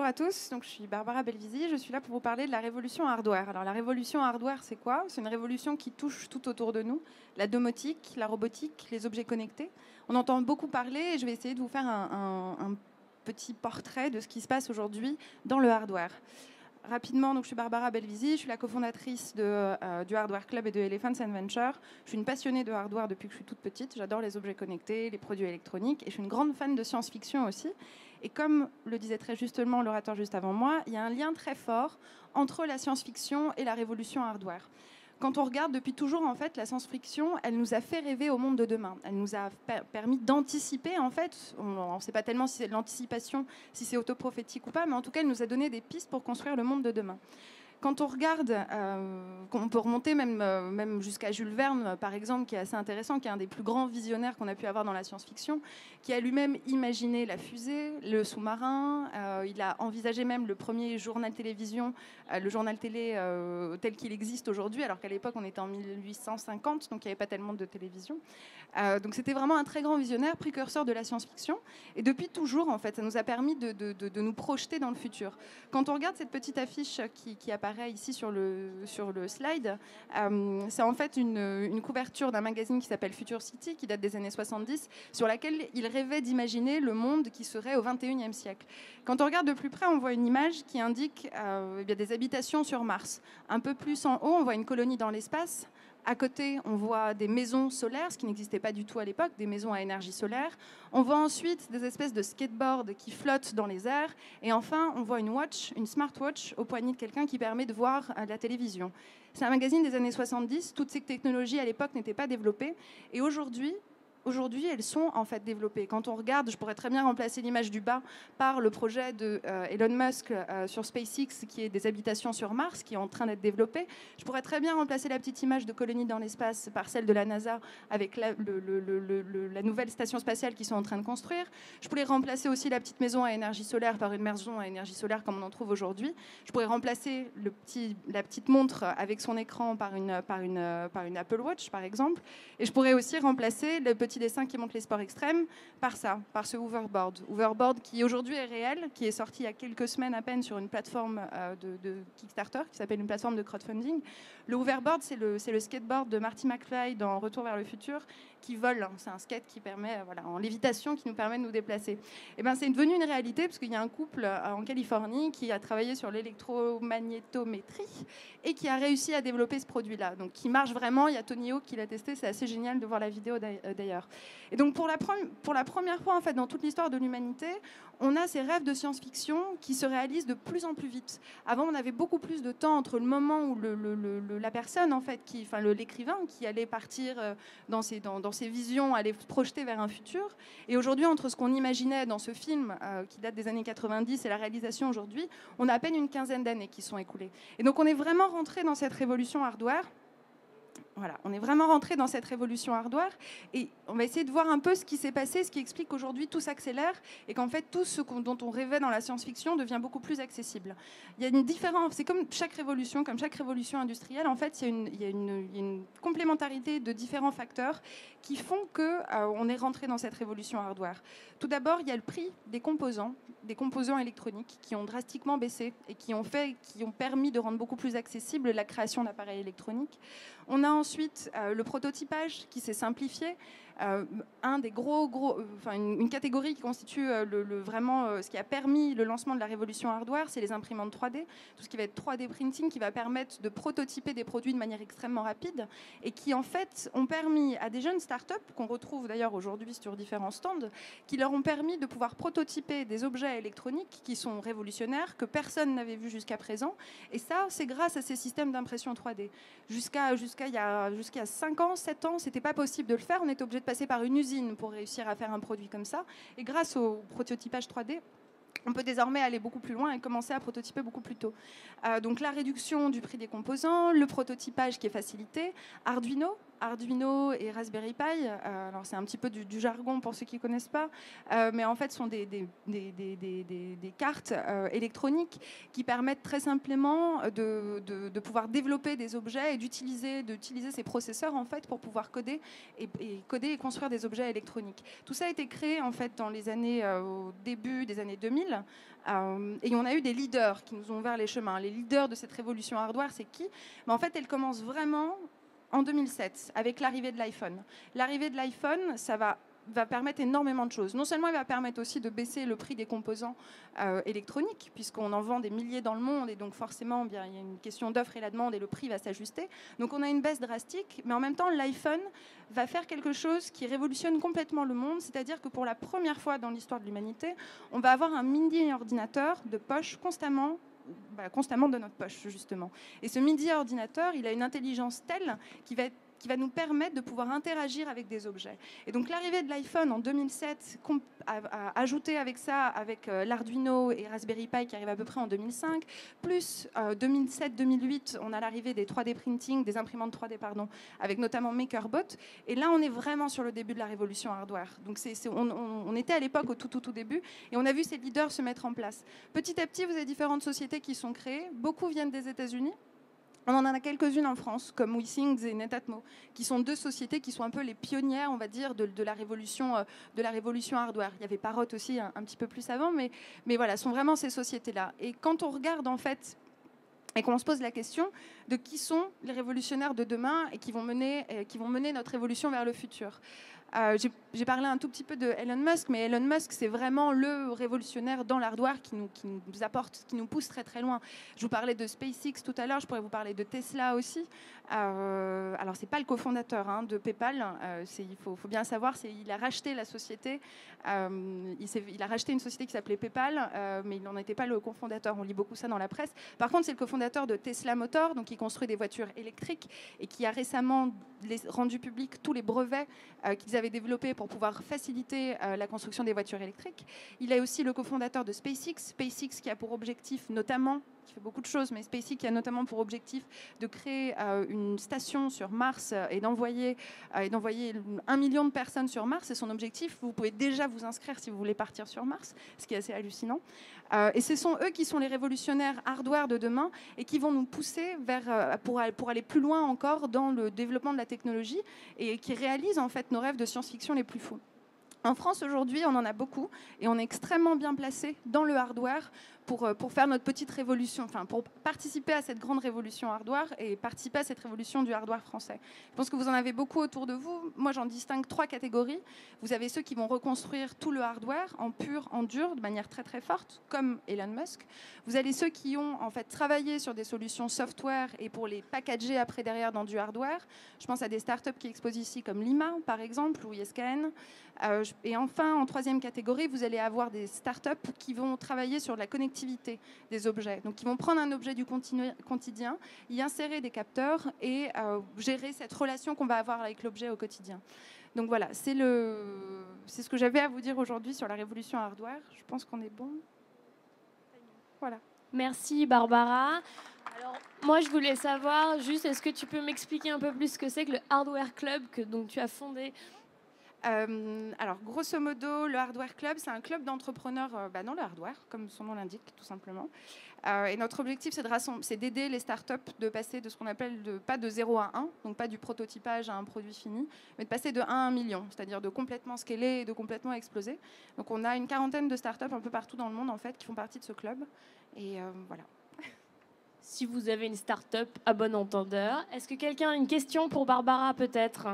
à tous, donc je suis Barbara Belvisi, je suis là pour vous parler de la révolution hardware. Alors la révolution hardware, c'est quoi? C'est une révolution qui touche tout autour de nous, la domotique, la robotique, les objets connectés. On entend beaucoup parler et je vais essayer de vous faire un petit portrait de ce qui se passe aujourd'hui dans le hardware. Rapidement, donc, je suis Barbara Belvisi, je suis la cofondatrice du Hardware Club et de Elephants Venture. Je suis une passionnée de hardware depuis que je suis toute petite. J'adore les objets connectés, les produits électroniques et je suis une grande fan de science-fiction aussi. Et comme le disait très justement l'orateur juste avant moi, il y a un lien très fort entre la science-fiction et la révolution hardware. Quand on regarde depuis toujours, en fait, la science-fiction, elle nous a fait rêver au monde de demain. Elle nous a permis d'anticiper, en fait. On ne sait pas tellement si c'est de l'anticipation, si c'est autoprophétique ou pas, mais en tout cas, elle nous a donné des pistes pour construire le monde de demain. Quand on regarde, on peut remonter même jusqu'à Jules Verne, par exemple, qui est assez intéressant, qui est un des plus grands visionnaires qu'on a pu avoir dans la science-fiction, qui a lui-même imaginé la fusée, le sous-marin. Il a envisagé même le premier journal télévision, le journal télé tel qu'il existe aujourd'hui, alors qu'à l'époque, on était en 1850, donc il n'y avait pas tellement de télévision. Donc c'était vraiment un très grand visionnaire, précurseur de la science-fiction. Et depuis toujours, en fait, ça nous a permis de nous projeter dans le futur. Quand on regarde cette petite affiche qui apparaît ici sur le slide, c'est en fait une couverture d'un magazine qui s'appelle Future City, qui date des années 70, sur laquelle il rêvait d'imaginer le monde qui serait au 21e siècle. Quand on regarde de plus près, on voit une image qui indique des habitations sur Mars. Un peu plus en haut, on voit une colonie dans l'espace. À côté, on voit des maisons solaires, ce qui n'existait pas du tout à l'époque, des maisons à énergie solaire. On voit ensuite des espèces de skateboards qui flottent dans les airs. Et enfin, on voit une watch, une smartwatch au poignet de quelqu'un qui permet de voir la télévision. C'est un magazine des années 70. Toutes ces technologies à l'époque n'étaient pas développées. Et aujourd'hui, elles sont en fait développées. Quand on regarde, je pourrais très bien remplacer l'image du bas par le projet de Elon Musk sur SpaceX, qui est des habitations sur Mars, qui est en train d'être développé. Je pourrais très bien remplacer la petite image de colonie dans l'espace par celle de la NASA avec la nouvelle station spatiale qu'ils sont en train de construire. Je pourrais remplacer aussi la petite maison à énergie solaire par une maison à énergie solaire comme on en trouve aujourd'hui. Je pourrais remplacer la petite montre avec son écran par une Apple Watch, par exemple. Et je pourrais aussi remplacer le petit dessin qui montre les sports extrêmes par ce hoverboard. Hoverboard qui aujourd'hui est réel, qui est sorti il y a quelques semaines à peine sur une plateforme de Kickstarter qui s'appelle une plateforme de crowdfunding. Le hoverboard, c'est le skateboard de Marty McFly dans Retour vers le futur qui vole. C'est un skate qui permet, en lévitation, qui nous permet de nous déplacer. Et ben, c'est devenu une réalité parce qu'il y a un couple en Californie qui a travaillé sur l'électromagnétométrie et qui a réussi à développer ce produit-là. Donc, qui marche vraiment. Il y a Tony Hawk qui l'a testé. C'est assez génial de voir la vidéo d'ailleurs. Et donc, pour la première fois, en fait, dans toute l'histoire de l'humanité, on a ces rêves de science-fiction qui se réalisent de plus en plus vite. Avant, on avait beaucoup plus de temps entre le moment où la personne, en fait, l'écrivain qui allait partir dans ses visions, allait se projeter vers un futur. Et aujourd'hui, entre ce qu'on imaginait dans ce film qui date des années 90 et la réalisation aujourd'hui, on a à peine une quinzaine d'années qui sont écoulées. Et donc, on est vraiment rentré dans cette révolution hardware. Voilà, on est vraiment rentré dans cette révolution hardware et on va essayer de voir un peu ce qui s'est passé, ce qui explique qu'aujourd'hui tout s'accélère et qu'en fait tout ce dont on rêvait dans la science-fiction devient beaucoup plus accessible. Il y a une différence, c'est comme chaque révolution industrielle, en fait il y a une complémentarité de différents facteurs qui font qu'on est rentré dans cette révolution hardware. Tout d'abord, il y a le prix des composants électroniques qui ont drastiquement baissé et qui ont permis de rendre beaucoup plus accessible la création d'appareils électroniques. On a ensuite le prototypage qui s'est simplifié. Une catégorie qui constitue vraiment ce qui a permis le lancement de la révolution hardware, c'est les imprimantes 3D, tout ce qui va être 3D printing, qui va permettre de prototyper des produits de manière extrêmement rapide et qui en fait ont permis à des jeunes startups, qu'on retrouve d'ailleurs aujourd'hui sur différents stands, qui leur ont permis de pouvoir prototyper des objets électroniques qui sont révolutionnaires, que personne n'avait vu jusqu'à présent. Et ça, c'est grâce à ces systèmes d'impression 3D. Jusqu'à il y a 5 ans, 7 ans, c'était pas possible de le faire. On était obligé de passer par une usine pour réussir à faire un produit comme ça. Et grâce au prototypage 3D, on peut désormais aller beaucoup plus loin et commencer à prototyper beaucoup plus tôt. Donc la réduction du prix des composants, le prototypage qui est facilité, Arduino, Arduino et Raspberry Pi. Alors c'est un petit peu du jargon pour ceux qui ne connaissent pas, mais en fait ce sont des cartes électroniques qui permettent très simplement de pouvoir développer des objets et d'utiliser ces processeurs en fait pour pouvoir coder et construire des objets électroniques. Tout ça a été créé en fait dans les années au début des années 2000. Et on a eu des leaders qui nous ont ouvert les chemins. Les leaders de cette révolution hardware, c'est qui? En fait, elle commence vraiment en 2007 avec l'arrivée de l'iPhone. L'arrivée de l'iPhone, ça va permettre énormément de choses. Non seulement il va permettre aussi de baisser le prix des composants électroniques, puisqu'on en vend des milliers dans le monde, et donc forcément, bien, il y a une question d'offre et la demande, et le prix va s'ajuster. Donc on a une baisse drastique, mais en même temps, l'iPhone va faire quelque chose qui révolutionne complètement le monde, c'est-à-dire que pour la première fois dans l'histoire de l'humanité, on va avoir un mini-ordinateur de poche constamment de notre poche, justement. Et ce mini-ordinateur, il a une intelligence telle qui va nous permettre de pouvoir interagir avec des objets. Et donc l'arrivée de l'iPhone en 2007, ajouté avec ça, avec l'Arduino et Raspberry Pi qui arrive à peu près en 2005, plus 2007-2008, on a l'arrivée des 3D printing, des imprimantes 3D, pardon, avec notamment MakerBot. Et là, on est vraiment sur le début de la révolution hardware. Donc on était à l'époque au tout début, et on a vu ces leaders se mettre en place. Petit à petit, vous avez différentes sociétés qui sont créées. Beaucoup viennent des États-Unis. On en a quelques-unes en France, comme WeThings et Netatmo, qui sont deux sociétés qui sont un peu les pionnières, on va dire, de la révolution hardware. Il y avait Parrot aussi un petit peu plus avant, mais voilà, ce sont vraiment ces sociétés-là. Et quand on regarde, en fait, et qu'on se pose la question de qui sont les révolutionnaires de demain et qui vont mener notre révolution vers le futur. J'ai parlé un tout petit peu de Elon Musk, mais Elon Musk, c'est vraiment le révolutionnaire dans l'hardware qui nous apporte, qui nous pousse très très loin. Je vous parlais de SpaceX tout à l'heure, je pourrais vous parler de Tesla aussi. Alors, c'est pas le cofondateur de PayPal, il faut bien savoir, il a racheté la société, il a racheté une société qui s'appelait PayPal, mais il n'en était pas le cofondateur, on lit beaucoup ça dans la presse. Par contre, c'est le cofondateur de Tesla Motors, donc qui construit des voitures électriques et qui a récemment rendu public tous les brevets qu'ils avaient développés pour pouvoir faciliter la construction des voitures électriques. Il est aussi le cofondateur de SpaceX qui a pour objectif notamment, qui fait beaucoup de choses, mais SpaceX qui a notamment pour objectif de créer une station sur Mars et d'envoyer 1 million de personnes sur Mars. C'est son objectif. Vous pouvez déjà vous inscrire si vous voulez partir sur Mars, ce qui est assez hallucinant. Et ce sont eux qui sont les révolutionnaires hardware de demain et qui vont nous pousser pour aller plus loin encore dans le développement de la technologie et qui réalisent en fait nos rêves de science-fiction les plus fous. En France, aujourd'hui, on en a beaucoup et on est extrêmement bien placé dans le hardware pour faire notre petite révolution, enfin pour participer à cette grande révolution hardware et participer à cette révolution du hardware français. Je pense que vous en avez beaucoup autour de vous. Moi, j'en distingue 3 catégories. Vous avez ceux qui vont reconstruire tout le hardware en pur, en dur, de manière très très forte, comme Elon Musk. Vous avez ceux qui ont en fait travaillé sur des solutions software et pour les packager après derrière dans du hardware. Je pense à des startups qui exposent ici comme Lima, par exemple, ou ISKN. Et enfin, en 3e catégorie, vous allez avoir des startups qui vont travailler sur la connectivité des objets. Donc, ils vont prendre un objet du quotidien, y insérer des capteurs et gérer cette relation qu'on va avoir avec l'objet au quotidien. Donc voilà, c'est ce que j'avais à vous dire aujourd'hui sur la révolution hardware. Je pense qu'on est bon. Voilà. Merci Barbara. Alors, moi, je voulais savoir juste, est-ce que tu peux m'expliquer un peu plus ce que c'est que le Hardware Club que donc, tu as fondé? Alors, grosso modo, le Hardware Club, c'est un club d'entrepreneurs dans le hardware, comme son nom l'indique, tout simplement. Et notre objectif, c'est d'aider les startups de passer de ce qu'on appelle pas de 0 à 1, donc pas du prototypage à un produit fini, mais de passer de 1 à 1 million, c'est-à-dire de complètement scaler et de complètement exploser. Donc, on a une quarantaine de startups un peu partout dans le monde, en fait, qui font partie de ce club. Et voilà. Si vous avez une start-up à bon entendeur, est-ce que quelqu'un a une question pour Barbara, peut-être ?